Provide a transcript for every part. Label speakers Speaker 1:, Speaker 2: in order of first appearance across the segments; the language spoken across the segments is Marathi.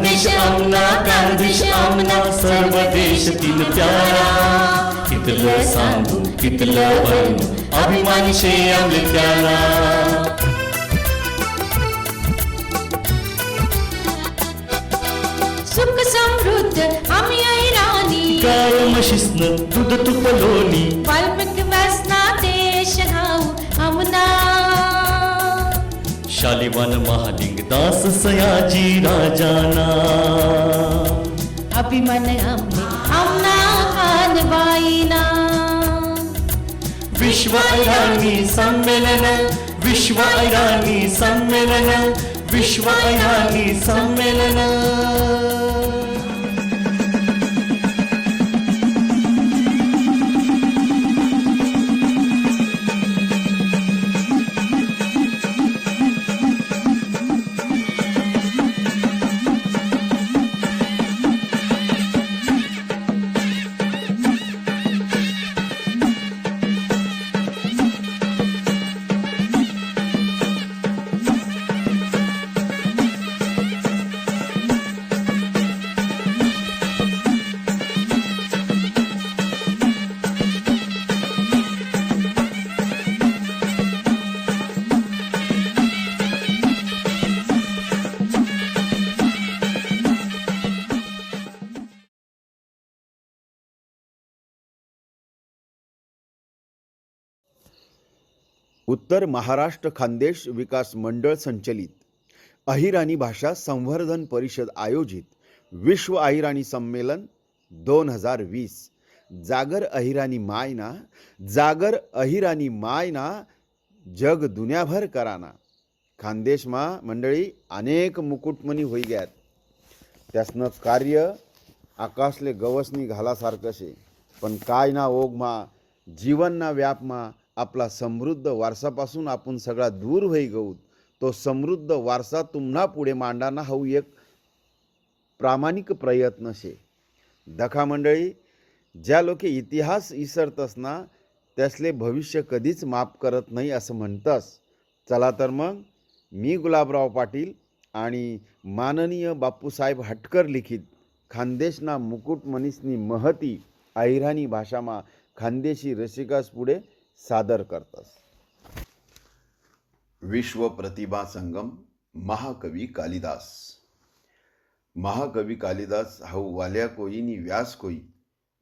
Speaker 1: खानदेश आमना सर्व देश तीन प्यारा कितलं सांगू कितलं बनू अभिमान शे आमले त्याला
Speaker 2: सुख समृद्ध आम्ही ऐराणी
Speaker 1: गाय म्हशीसनं दूध तुप लोणी
Speaker 2: वाल्मिक व्यासना देश घाऊ आमना
Speaker 1: शालिवान महालिंग दास सयाजी राजाना
Speaker 2: अभिमान आमने आमना खानबाईना
Speaker 1: विश्व ऐराणी संमेलन विश्व ऐराणी संमेलन विश्व ऐराणी संमेलन
Speaker 3: उत्तर महाराष्ट्र खानदेश विकास मंडळ संचलित अहिराणी भाषा संवर्धन परिषद आयोजित विश्व अहिराणी संमेलन 2020 जागर अहिराणी मायना जग दुनियाभर कराना खानदेश मा मंडळी अनेक मुकुटमणी होई गयात त्यासनं कार्य आकाशले गवसनी घालासारखं शे पण काय ना ओघमा जीवनना व्यापमा आपला समृद्ध वारसापासून आपण सगळा दूर होई गऊत तो समृद्ध वारसा तुम्हा पुढे मांडाना हा एक प्रामाणिक प्रयत्न शे दखा मंडळी ज्या लोके इतिहास इसरतस ना त्यासले भविष्य कधीच माफ करत नाही असं म्हणतस चला तर मग मी गुलाबराव पाटील आणि माननीय बापूसाहेब हटकर लिखित खानदेशना मुकुटमणीसनी महती अहिराणी भाषामा खानदेशी रसिकास पुढे सादर करतस।
Speaker 4: विश्व प्रतिभा संगम महाकवी कालिदास हाऊ वाल्या कोई नि व्यास कोई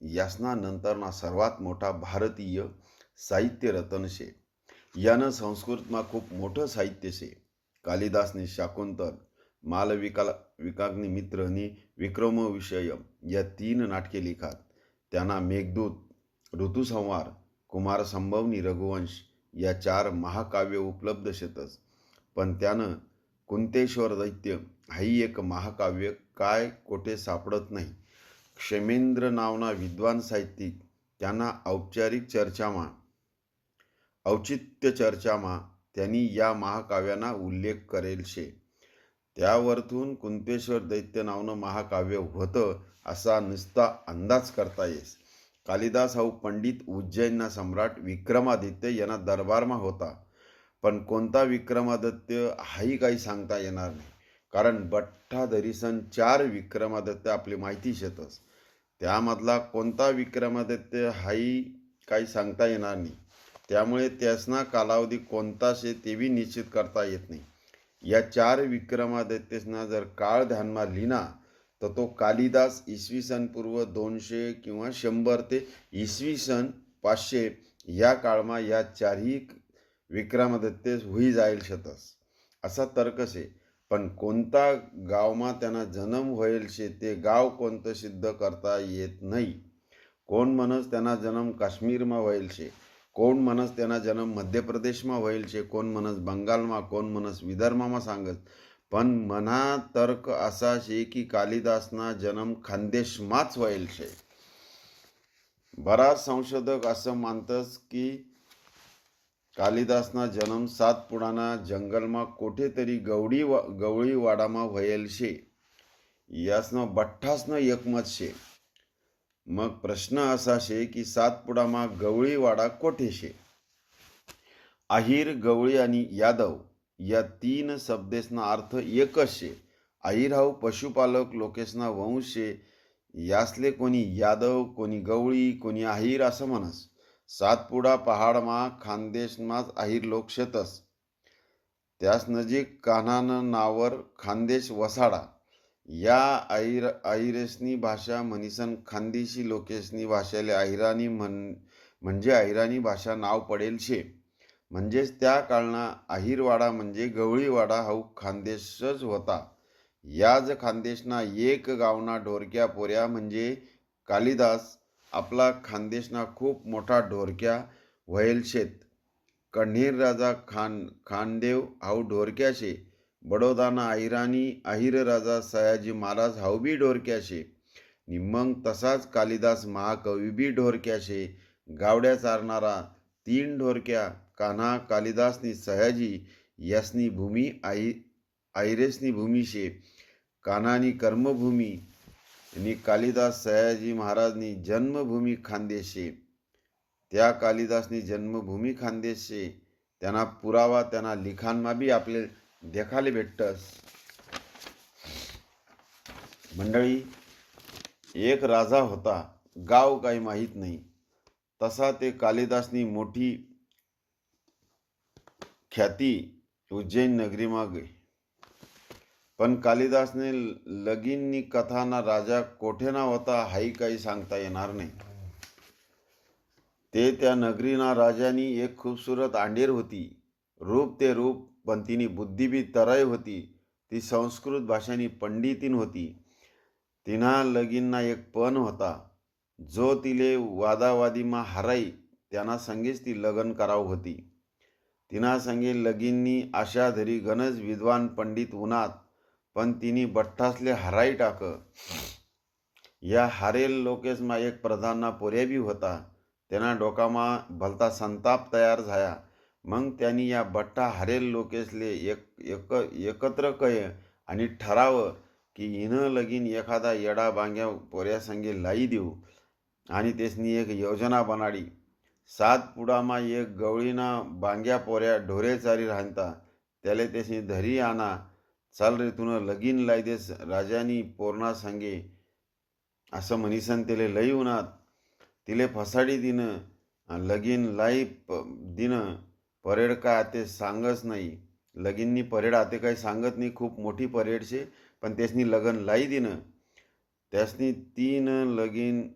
Speaker 4: यासना नंतरना सर्वात मोठा भारतीय साहित्य रत्न शे यानं संस्कृतमा खूप मोठं साहित्य शे कालिदासने शाकुंतल मालविकाग्नि मित्र नि विक्रम विषय या 3 नाटके लिखात त्यांना मेघदूत ऋतुसंहार कुमार संभवनी रघुवंश या 4 महाकाव्य उपलब्ध शेतस पण त्यानं कुंतेश्वर दैत्य हाई एक महाकाव्य काय कोठे सापडत नाही क्षेमेंद्र नावना विद्वान साहित्यिक त्यांना औचित्य चर्चामा त्यांनी या महाकाव्याना उल्लेख करेल शे त्यावरतून कुंतेश्वर दैत्य नावनं महाकाव्य होतं असा नुसता अंदाज करता येस कालिदास हा पंडित उज्जैनना सम्राट विक्रमादित्य यांना दरबारमा होता पण कोणता विक्रमादित्य हाही काही सांगता येणार नाही कारण बठ्ठाधरीसन 4 विक्रमादित्य आपली माहिती शेतस त्यामधला कोणता विक्रमादित्य हाही काही सांगता येणार नाही त्यामुळे त्यासना कालावधी कोणता शे तेही निश्चित करता येत नाही या 4 विक्रमादित्यसना जर काळ ध्यानमा लिहिना तर तो कालिदास इसवी सन पूर्व 200 किंवा 100 ते इसवी सन 500 या काळमा या 4ही विक्रमादित्य होई जाईल शतस असा तर्क शे पण कोणता गावमा त्यांना जन्म होईल शे ते गाव कोणतं सिद्ध करता येत नाही कोण म्हणस त्यांना जन्म काश्मीरमा होईल शे कोण म्हणस त्यांना जन्म मध्य प्रदेशमा होईल शे कोण म्हणस बंगालमा कोण म्हणस विदर्भामा सांगत पण मना तर्क असा शे की कालिदासना जन्म खानदेशमाच होईल शे बराच संशोधक असं मानतस की कालिदासना जन्म सातपुडाना जंगलमा कोठेतरी गवळीवाडामा व्हायल शे यासनं बठ्ठासनं एकमत शे मग प्रश्न असा शे की सातपुडामा गवळीवाडा कोठे शे आहिर गवळी आणि यादव या 3 शब्देसना अर्थ एकच शे आहिर हाऊ पशुपालक लोकेसना वंश शे. यासले कोणी यादव, कोणी गवळी, कोणी आहिर असं म्हणस. सातपुडा पहाडमा खानदेशमाच आहिर लोक शेतस. त्यास नजीक कान्हानं नावर खानदेश वसाडा. या आहिरेसनी भाषा म्हणीसन खानदेशी लोकेसनी भाषेले आहिराणी म्हणजे आहिराणी भाषा नाव पडेल शे. म्हणजेच त्या काळना आहिरवाडा म्हणजे गवळीवाडा हाऊ खानदेशच होता. याज खानदेशना एक गावना ढोरक्या पोऱ्या म्हणजे कालिदास आपला खानदेशना खूप मोठा ढोरक्या व्हयेल शेत. कण्हेर राजा खानदेव हाऊ ढोरक्या शे. बडोदाना आहिर राजा सयाजी महाराज हाऊ बी ढोरक्या शे. नि मग तसाच कालिदास महाकवी बी ढोरक्या शे. गावड्या चारणारा 3 ढोरक्या कान्हा, कालिदास नि सयाजी यासनी भूमी आहिरेसनी भूमी शे. कान्हानी कर्मभूमी आणि कालिदास सयाजी महाराजनी जन्मभूमी खानदेश शे. त्या कालिदासनी जन्मभूमी खानदेश शे. त्यांना पुरावा त्यांना लिखाणमा बी आपले देखाले भेटतस. मंडळी, एक राजा होता, गाव काही माहीत नाही. तसा ते कालिदासनी मोठी ख्याती उज्जैन नगरीमा गई. पण कालिदासने लगीननी कथाना राजा कोठेना होता हाही काही सांगता येणार नाही. ते त्या नगरीना राजानी एक खूबसूरत आंडेर होती. रूप ते रूप, पण तिनी बुद्धी बी तरय होती. ती संस्कृत भाषानी पंडितीन होती. तिना लगीनना एक पण होता. जो तिले वादावादीमा हराई त्यांना संगेच ती लगन कराव होती. तिना संगे लगीननी आशा धरी गणज विद्वान पंडित उन्हात, पण तिनी बठ्ठासले हराई टाक. या हारेल लोकेसमा एक प्रधानना पोऱ्या बी होता. त्यांना डोकामा भलता संताप तयार झाया. मग त्यांनी या बठ्ठा हारेल लोकेसले एकत्र कय आणि ठराव की हिनं लगीन एखादा येडा बांग्या पोऱ्या संगे लाई देऊ. आणि तेसनी एक योजना बनाडी. सातपुडामा एक गवळीना बांग्या पोऱ्या ढोरे चारी राहता. त्याले तेसनी धरी आणा. चाल रे, तुनं लगीन लाई देस राजानी पोरणा संगे असं म्हणीसन त्याले लई उन्हात. तिले फसाडी दिन लगीन लाई दिन. परेड काय आते सांगच नाही. लगीननी परेड आते काही सांगत नाही. खूप मोठी परेड शे. पण त्यासनी लगन लाई दिन. त्यासनी 3 लगीन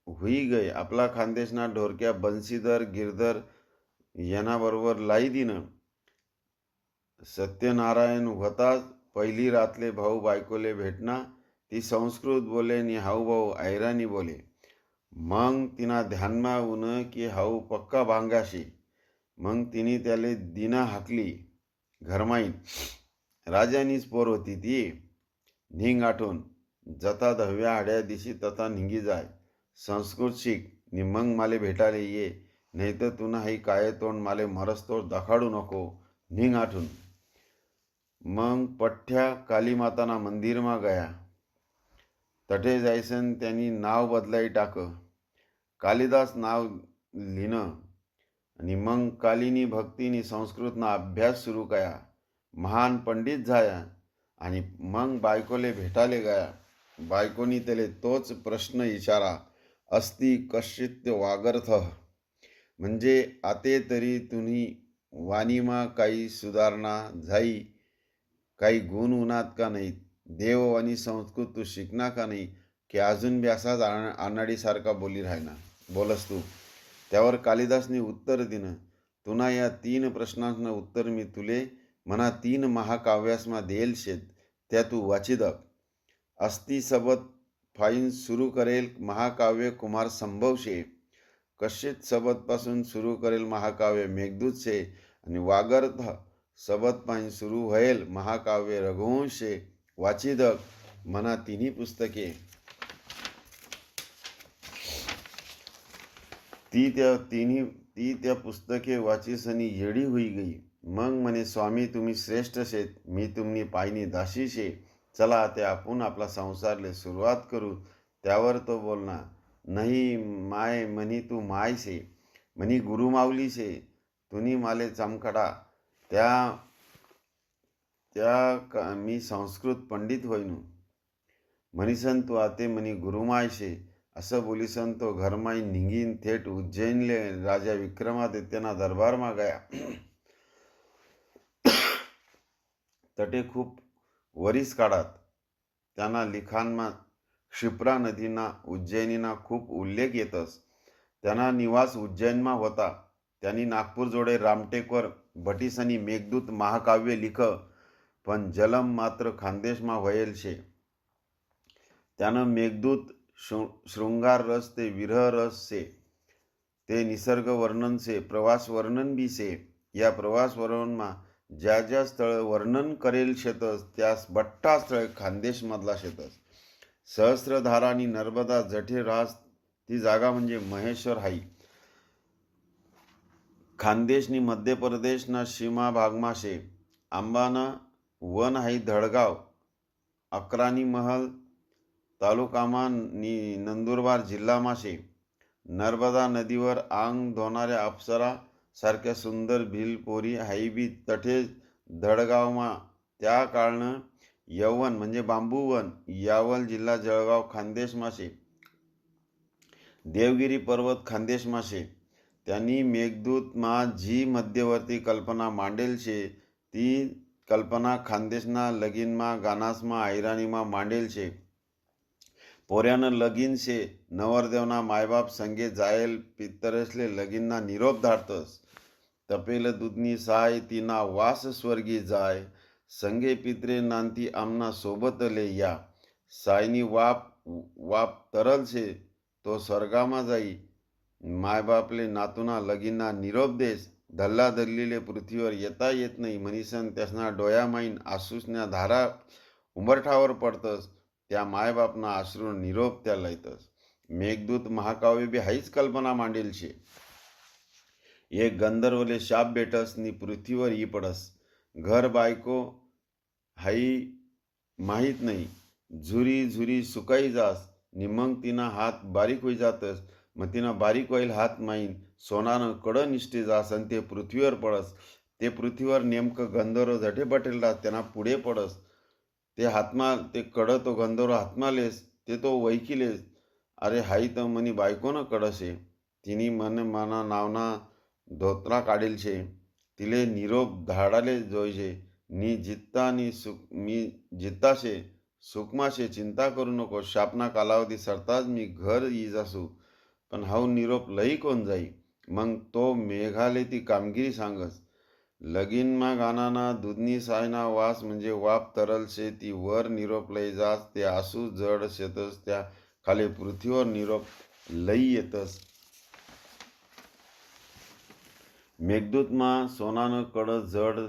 Speaker 4: हुई गय. आपला खानदेशना ढोरक्या बंशीधर गिरधर यांना लाई दिन. सत्यनारायण होताच पहिली रातले भाऊ बायकोले भेटना. ती संस्कृत बोले नि हाऊ भाऊ आहिराणी बोले. मग तिना ध्यानमा उन की हाऊ पक्का बांगा शे. मग तिने त्याले दिना हाकली घरमाईन. राजानीच पोर होती ती. निंग आठवून जता 10व्या आड्या दिशी तथा निंगी जाय. संस्कृत शिक नि मग माले भेटाले ये. नाही तर तुना हाई काय तोंड माले मरस्तोड दाखाडू नको. निंग आठून. मग पठ्ठ्या कालीमाताना मंदिरमा गया. तठे जायसन त्यांनी नाव बदलाई टाक. कालिदास नाव लिहिणं. आणि मग कालीनी भक्तीनी संस्कृतना अभ्यास सुरू कया. महान पंडित झाया. आणि मग बायकोले भेटाले गया. बायकोनी त्याले तोच प्रश्न विचारा. अस्ति कश्चित वागर्थ, म्हणजे आते तरी तुम्ही वाणीमा काही सुधारणा झाई, काही गुण उन्हात का नाही. देव आणि संस्कृत तू शिकना का नाही, की अजून बी असाच आनाडीसारखा बोलस तू. त्यावर कालिदासने उत्तर दिनं. तुना या 3 प्रश्नांना उत्तर मी तुले मना 3 महाकाव्यासमा देल शेत. त्या तू वाचिद. अस्ति सबत फाईन सुरू करेल महाकाव्य कुमार संभव शे. कश्चित सबत पासून सुरू करेल महाकाव्य मेघदूत शे. आणि वागर्थ सबत पासून सुरू होईल महाकाव्य रघुवंश शे. वाचिद मना 3 पुस्तके. ती त्या पुस्तके वाचीसनी येडी हुई गई. मग म्हणे, स्वामी तुम्ही श्रेष्ठ शेत, मी तुम्ही पायनी दासी शे. चला ते आपण आपला संसारले सुरुवात करू. त्यावर तो बोलना, नाही माय म्हणी तू माय शे, म्हणी गुरु माऊली शे. तुनी माले चमकडा. त्या मी संस्कृत पंडित होईन. म्हणीसन तू आते म्हणी गुरुमाय शे. असं बोलीसन तो घरमाई निघीन थेट उज्जैनले राजा विक्रमादित्यना दरबारमा गया. तटे खूप वरीस काढात त्यांना लिखाणमा क्षिप्रा नदीना उज्जैनीना खूप उल्लेख येतस. त्यांना निवास उज्जैनमा होता. त्यांनी नागपूर जोडे रामटेकवर भटीसनी मेघदूत महाकाव्य लिख, पण जलम मात्र खानदेशमा व्हयेल शे. त्यानं मेघदूत शृंगार रस ते विरह रस से, ते निसर्ग वर्णन से, प्रवास वर्णन बी से. या प्रवास वर्णनमा ज्या ज्या स्थळ वर्णन करेल शेतस त्यास बट्टा स्थळ खानदेशमधला शेतस. सहस्त्रधारा आणि नर्मदा जठे रास ती जागा म्हणजे महेश्वर हाई. खानदेशनी मध्य प्रदेशना सीमा भागमा शे. आंबाना वन हाई धडगाव, अकरानी महल तालुकामा नंदुरबार जिल्हामा शे. नर्मदा नदीवर आंग धोणाऱ्या अप्सरा सारख्या सुंदर भिल पोरी हाई बी तठे धडगावमा. त्या काळनं यवन म्हणजे बांबूवन, यावल जिल्हा जळगाव खानदेशमा शे. देवगिरी पर्वत खानदेशमा शे. त्यांनी मेघदूतमा जी मध्यवर्ती कल्पना मांडेल शे ती कल्पना खानदेशना लगीनमा गानासमा ऐराणीमा मांडेल शे. पोऱ्यानं लगीन शे. नवरदेवना मायबाप संगे जायल पितरसले लगीनना निरोप धाडतस. तपेल दूधनी साय तिना वास स्वर्गी जाय, संगे पित्रे नांती आमना सोबत ले या. सायनी वाप तरल शे तो स्वर्गामा जाई. मायबापले नातूना लगीनना निरोप देस. धल्ला धल्लीले पृथ्वीवर येता येत नाही म्हणीसन त्यासना डोयामाईन आसूसन्या धारा उंबरठावर पडतस. त्या मायबापना आश्रू निरोप त्या लयतस. मेघदूत महाकाव्य बी हाईच कल्पना मांडेल शे. एक गंधर्वले शाप भेटस नि पृथ्वीवर ई पडस. घर बायको हाई माहीत नाही. झुरी झुरी सुकाई जास नि मग तिना हात बारीक होई जातस. मग तिना बारीक व्हाईल हात माहीन सोनानं कडं निष्ठे जास आणि ते पृथ्वीवर पडस. ते पृथ्वीवर नेमकं गंधर्व जठे बटेल रास त्यांना पुढे पडस. ते हातमा ते कडं तो गंधर्व हातमालेस ते तो वैकिलेस. अरे हाई तर मनी बायकोनं कडशे. तिनी मना नावना धोत्रा काढेल शे. तिले निरोप धाडाले जोयशे. नी जित्ता नी मी जित्ताशे सुकमाशे. चिंता करू नको. शापना कालावधी सरताच मी घर ई जासू. पण हाऊ निरोप लई कोण जाई. मग तो मेघाले ती कामगिरी सांगस. लगीनमा गानाना दूधनी सायना वास म्हणजे वाप तरल शे. ती वर निरोप लई जास. ते आसू जड शेतस. त्या खाली पृथ्वीवर निरोप लई येतस. मेघदूतमा सोनानं कडं जड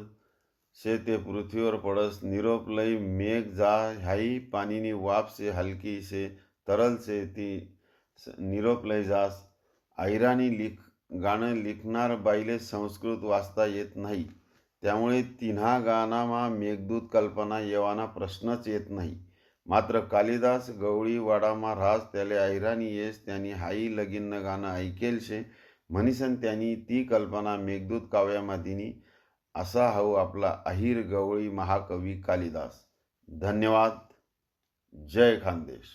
Speaker 4: शे ते पृथ्वीवर पडस. निरोप लई मेघ जा हाई पाणीनी वाप से हलकी शे तरल शे. ती निरोप लई जास. ऐराणी गाणं लिखणार बाईले संस्कृत वाचता येत नाही. त्यामुळे तिन्हा गानामा मेघदूत कल्पना येवाना प्रश्नच येत नाही. मात्र कालिदास गवळी वाडामा राहस त्याले ऐराणी येस. त्यांनी हाई लगीन गाणं ऐकेल शे म्हणीसन त्यांनी ती कल्पना मेघदूत काव्यामा दिनी. असा हाऊ आपला अहिर गवळी महाकवी कालिदास. धन्यवाद. जय खानदेश.